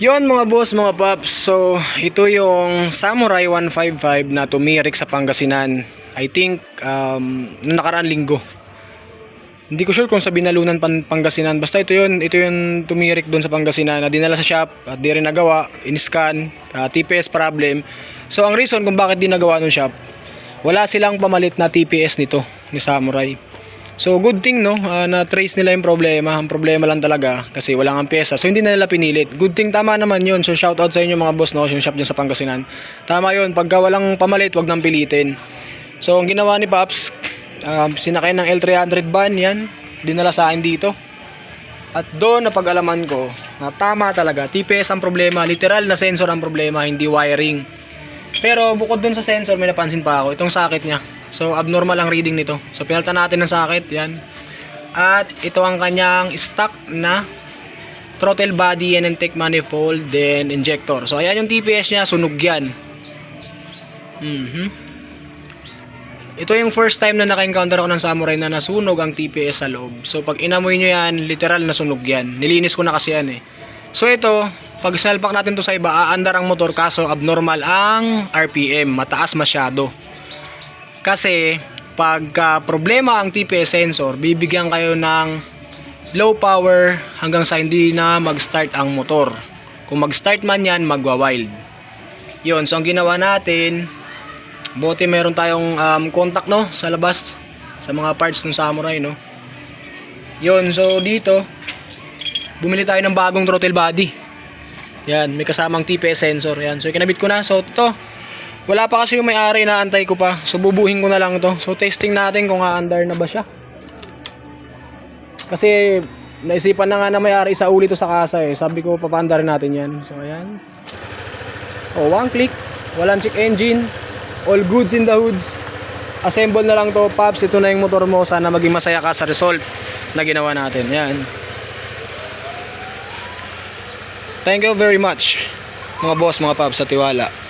Yon mga boss, mga paps. So, ito yung Samurai 155 na tumirik sa Pangasinan. I think, noong nakaraan linggo. Hindi ko sure kung sa Binalunan Pangasinan. Basta ito yung tumirik doon sa Pangasinan na dinala sa shop at di rin nagawa, in-scan, TPS problem. So, ang reason kung bakit di nagawa ng shop, wala silang pamalit na TPS nito, ni Samurai. So good thing no, na-trace nila yung problema. Ang problema lang talaga kasi wala ang pyesa. So hindi na nila pinilit. Good thing, tama naman yun. So shout out sa inyo mga boss no, yung shop dyan sa Pangasinan. Tama yun, pagka walang pamalit, wag nang pilitin. So ang ginawa ni Paps, sinakay ng L300 van yan, dinala sa akin dito. At doon napag-alaman ko na tama talaga, TPS ang problema. Literal na sensor ang problema, hindi wiring. Pero bukod dun sa sensor, may napansin pa ako, itong socket niya. So abnormal ang reading nito. So pinalitan natin ng socket, yan. At ito ang kanyang stock na throttle body and intake manifold then injector. So ayan yung TPS niya, sunog yan. Ito yung first time na naka-encounter ako ng Samurai na nasunog ang TPS sa loob. So pag inamoy nyo yan, literal nasunog yan. Nilinis ko na kasi yan eh. So ito, pag sinalpak natin to sa iba, aandar ang motor kaso abnormal ang RPM, mataas masyado. Kasi pag problema ang TPS sensor, bibigyan kayo ng low power hanggang sa hindi na mag-start ang motor. Kung mag-start man yan, magwa-wild. Yun, so ang ginawa natin, buti meron tayong contact no, sa labas, sa mga parts ng Samurai no. Yun, so dito, bumili tayo ng bagong throttle body. Yan, may kasamang TPS sensor. Yan, so ikinabit ko na. So ito, wala pa kasi yung may-ari, na antay ko pa. So bubuhin ko na lang to. So testing natin kung aandar na ba siya. Kasi naisipan na nga na may-ari sa uli to sa kasa eh. Sabi ko papaandarin natin yan. So ayan. Oh, one click. Walang check engine. All goods in the hoods. Assemble na lang to, Paps. Ito na yung motor mo. Sana maging masaya ka sa result na ginawa natin. Yan. Thank you very much mga boss, mga Paps, sa tiwala.